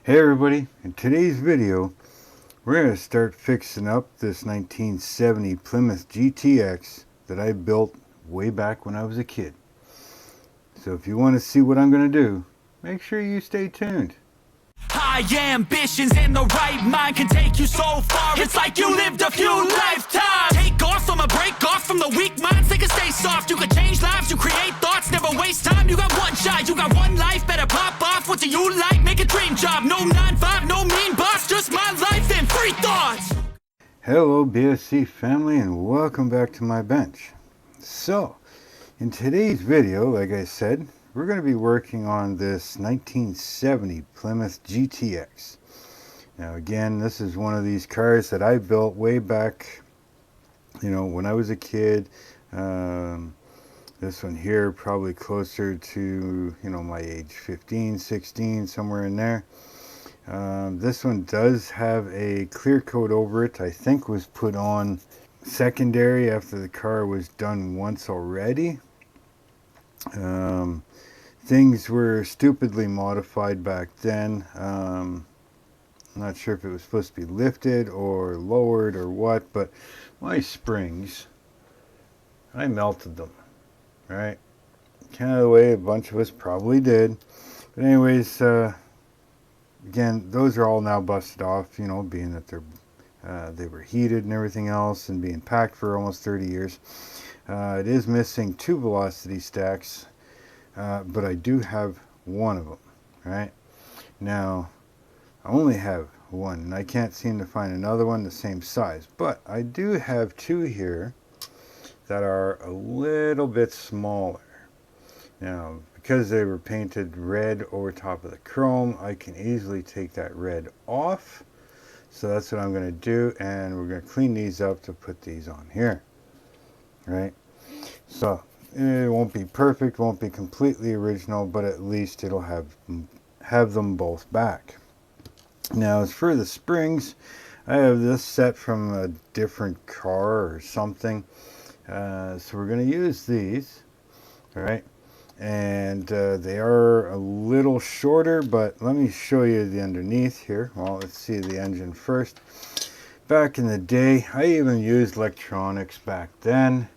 Hey everybody, in today's video we're going to start fixing up this 1970 Plymouth GTX that I built way back when I was a kid. So if you want to see what I'm going to do, make sure you stay tuned. High ambitions and the right mind can take you so far. It's like you lived a few lifetimes. Take off from a break off from the weak minds. They can stay soft. You can change lives. You create thoughts. Never waste time. You got one shot. You got one life. Better pop off. What do you like? Make a dream job. No 9-5. No mean boss. Just my life and free thoughts. Hello BSC family and welcome back to my bench. So in today's video, like I said, we're going to be working on this 1970 Plymouth GTX. Now again, this is one of these cars that I built way back, when I was a kid. This one here probably closer to, my age, 15, 16, somewhere in there. This one does have a clear coat over it. I think was put on secondary after the car was done once already. Things were stupidly modified back then. I'm not sure if it was supposed to be lifted or lowered or what, but my springs, I melted them, right? Kind of the way a bunch of us probably did. But anyways, again, those are all now busted off, being that they were heated and everything else and being packed for almost 30 years. It is missing two velocity stacks. But I do have one of them, right? Now, I only have one, and I can't seem to find another one the same size. But I do have two here that are a little bit smaller. Now, because they were painted red over top of the chrome, I can easily take that red off. So that's what I'm going to do, and we're going to clean these up to put these on here, right? So it won't be perfect, won't be completely original, but at least it'll have them both back. Now, as for the springs, I have this set from a different car or something. So we're going to use these, all right? And they are a little shorter, but let me show you the underneath here. Well, let's see the engine first. Back in the day, I even used electronics back then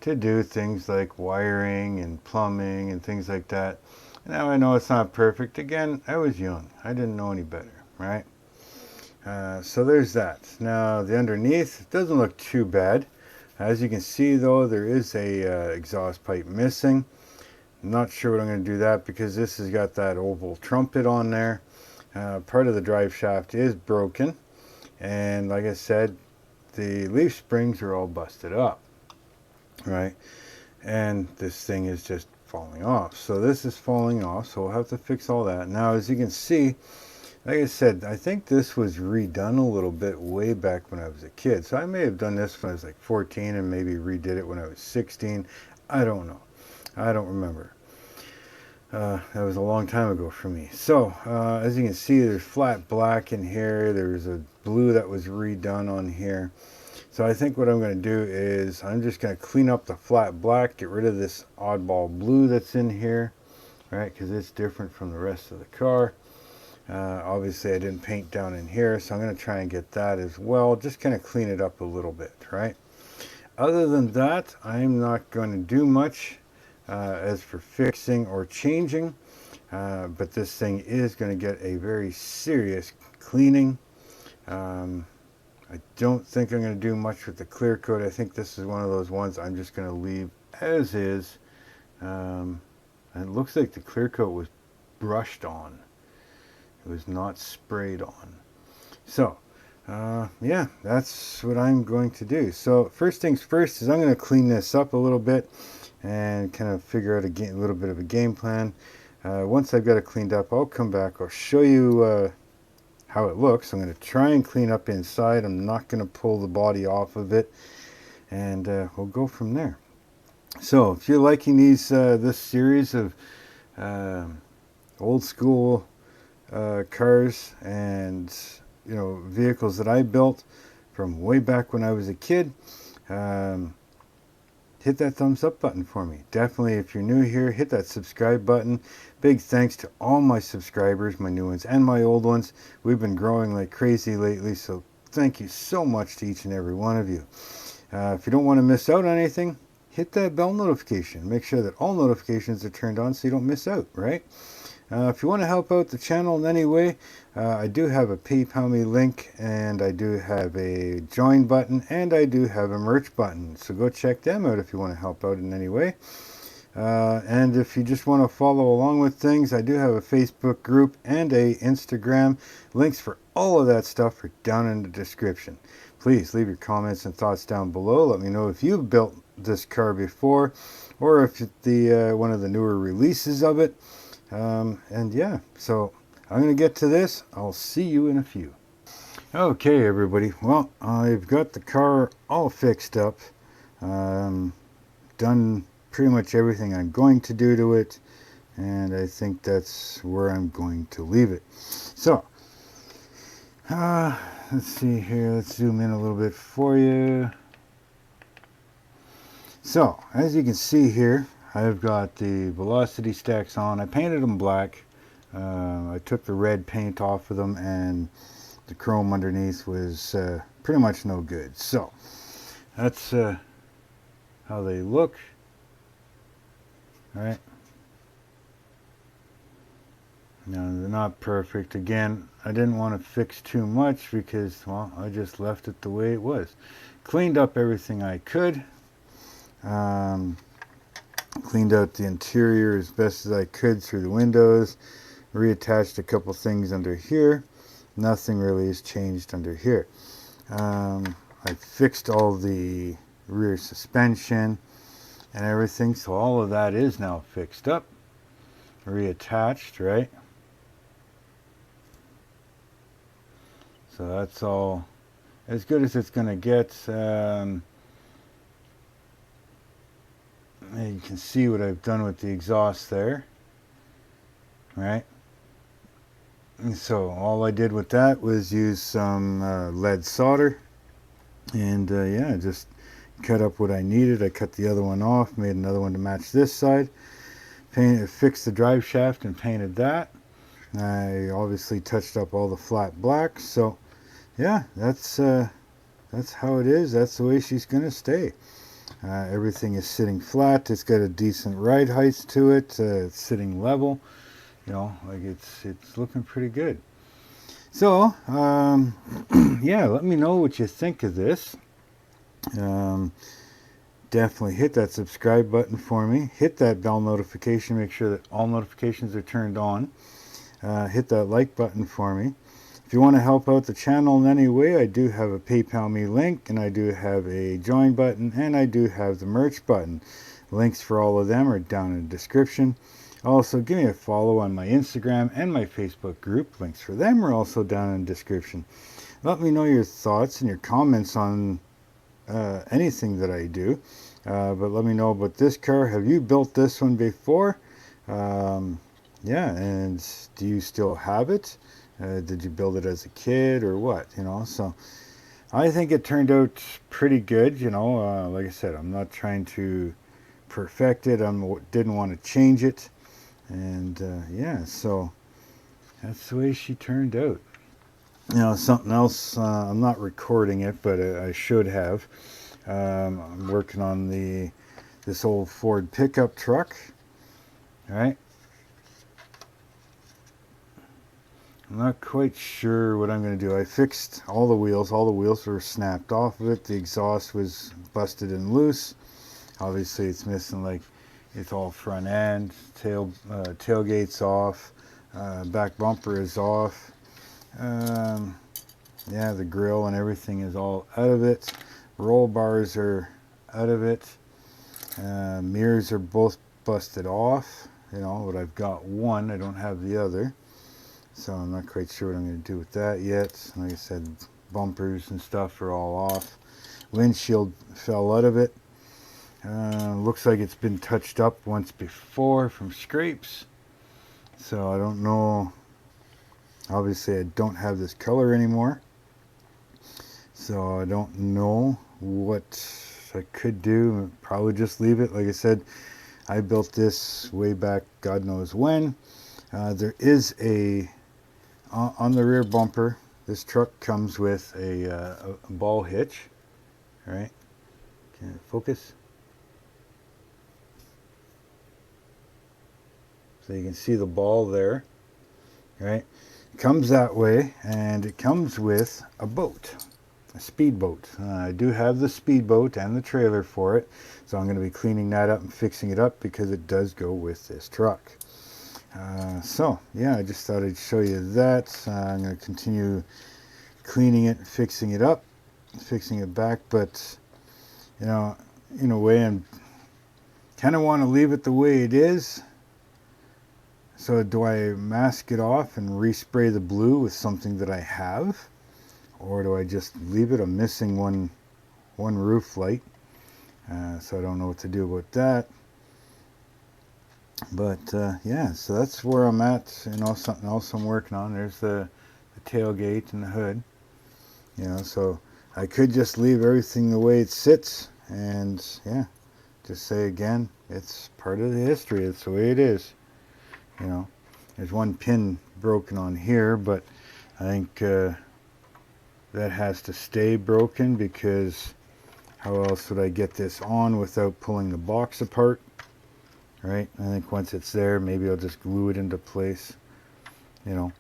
to do things like wiring and plumbing and things like that. Now I know it's not perfect. Again, I was young. I didn't know any better, right? So there's that. Now the underneath doesn't look too bad. As you can see though, there is a exhaust pipe missing. I'm not sure what I'm going to do that because this has got that oval trumpet on there. Part of the drive shaft is broken. And like I said, the leaf springs are all busted up. Right, and this thing is just falling off. So this is falling off, so we'll have to fix all that. Now, as you can see, like I said, I think this was redone a little bit way back when I was a kid. So I may have done this when I was like 14 and maybe redid it when I was 16. I don't know. I don't remember. That was a long time ago for me. So as you can see, there's flat black in here. There's a blue that was redone on here. So I think what I'm going to do is I'm just going to clean up the flat black, get rid of this oddball blue that's in here, right, because it's different from the rest of the car. Obviously I didn't paint down in here, so I'm going to try and get that as well, just kind of clean it up a little bit, right? Other than that, I'm not going to do much as for fixing or changing, but this thing is going to get a very serious cleaning. I don't think I'm going to do much with the clear coat. I think this is one of those ones I'm just going to leave as is. And it looks like the clear coat was brushed on. It was not sprayed on. So, yeah, that's what I'm going to do. So, first things first is I'm going to clean this up a little bit and kind of figure out a little bit of a game plan. Once I've got it cleaned up, I'll come back. I'll show you how it looks. I'm going to try and clean up inside. I'm not going to pull the body off of it, and we'll go from there. So if you're liking these this series of old school cars and vehicles that I built from way back when I was a kid, hit that thumbs up button for me. Definitely, if you're new here, hit that subscribe button. Big thanks to all my subscribers, my new ones and my old ones. We've been growing like crazy lately, so thank you so much to each and every one of you. If you don't want to miss out on anything, hit that bell notification. Make sure that all notifications are turned on so you don't miss out, right? If you want to help out the channel in any way, I do have a PayPal me link, and I do have a join button, and I do have a merch button. So go check them out if you want to help out in any way. And if you just want to follow along with things, I do have a Facebook group and a Instagram. Links for all of that stuff are down in the description. Please leave your comments and thoughts down below. Let me know if you've built this car before, or if it's the one of the newer releases of it. And yeah, so I'm going to get to this. I'll see you in a few. Okay, everybody. Well, I've got the car all fixed up. Done pretty much everything I'm going to do to it. And I think that's where I'm going to leave it. So, let's see here. Let's zoom in a little bit for you. So, as you can see here, I've got the velocity stacks on. I painted them black. I took the red paint off of them, and the chrome underneath was pretty much no good. So that's how they look. All right. Now, they're not perfect. Again, I didn't want to fix too much because, well, I just left it the way it was. Cleaned up everything I could. Cleaned out the interior as best as I could through the windows. Reattached a couple things under here. Nothing really has changed under here. I fixed all the rear suspension and everything, so all of that is now fixed up, reattached, right? So that's all as good as it's going to get. You can see what I've done with the exhaust there, right? And so all I did with that was use some lead solder, and yeah, just cut up what I needed. I cut the other one off, made another one to match this side, fixed the drive shaft and painted that. I obviously touched up all the flat black. So yeah, that's how it is. That's the way she's gonna stay. Everything is sitting flat. It's got a decent ride height to it. It's sitting level. You know, like it's looking pretty good. So yeah, let me know what you think of this. Definitely hit that subscribe button for me. Hit that bell notification. Make sure that all notifications are turned on. Hit that like button for me. If you want to help out the channel in any way, I do have a PayPal me link, and I do have a join button, and I do have the merch button. Links for all of them are down in the description. Also, give me a follow on my Instagram and my Facebook group. Links for them are also down in the description. Let me know your thoughts and your comments on anything that I do. But let me know about this car. Have you built this one before? Yeah, and do you still have it? Did you build it as a kid or what? You know, so I think it turned out pretty good. You know, like I said, I'm not trying to perfect it. I didn't want to change it. And yeah, so that's the way she turned out. You know, something else, I'm not recording it, but I should have. I'm working on this old Ford pickup truck. All right. I'm not quite sure what I'm going to do. I fixed all the wheels. All the wheels were snapped off of it. The exhaust was busted and loose. Obviously, it's missing, like, it's all front end. Tailgate's off. Back bumper is off. Yeah, the grill and everything is all out of it. Roll bars are out of it. Mirrors are both busted off. You know, but I've got one. I don't have the other. So I'm not quite sure what I'm going to do with that yet. Like I said, bumpers and stuff are all off. Windshield fell out of it. Looks like it's been touched up once before from scrapes. So I don't know. Obviously I don't have this color anymore. So I don't know what I could do, probably just leave it. Like I said, I built this way back God knows when. There is on the rear bumper, this truck comes with a ball hitch. All right, can it focus? So you can see the ball there, right? It comes that way, and it comes with a boat, a speedboat. I do have the speedboat and the trailer for it, so I'm going to be cleaning that up and fixing it up because it does go with this truck. So yeah, I just thought I'd show you that. I'm going to continue cleaning it, fixing it up, fixing it back, but you know, in a way, I'm kind of want to leave it the way it is. So do I mask it off and respray the blue with something that I have, or do I just leave it? I'm missing one roof light, so I don't know what to do about that. But yeah, so that's where I'm at. You know, something else I'm working on. There's the tailgate and the hood. You know, so I could just leave everything the way it sits, and yeah, just say again, it's part of the history. It's the way it is. You know, there's one pin broken on here, but I think that has to stay broken, because how else would I get this on without pulling the box apart? Right? I think once it's there, maybe I'll just glue it into place. You know.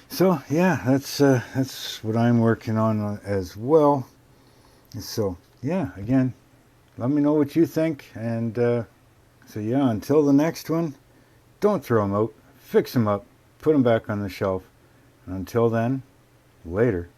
So yeah, that's what I'm working on as well. So yeah, again, let me know what you think, and so yeah, until the next one. Don't throw them out, fix them up, put them back on the shelf. And until then, later.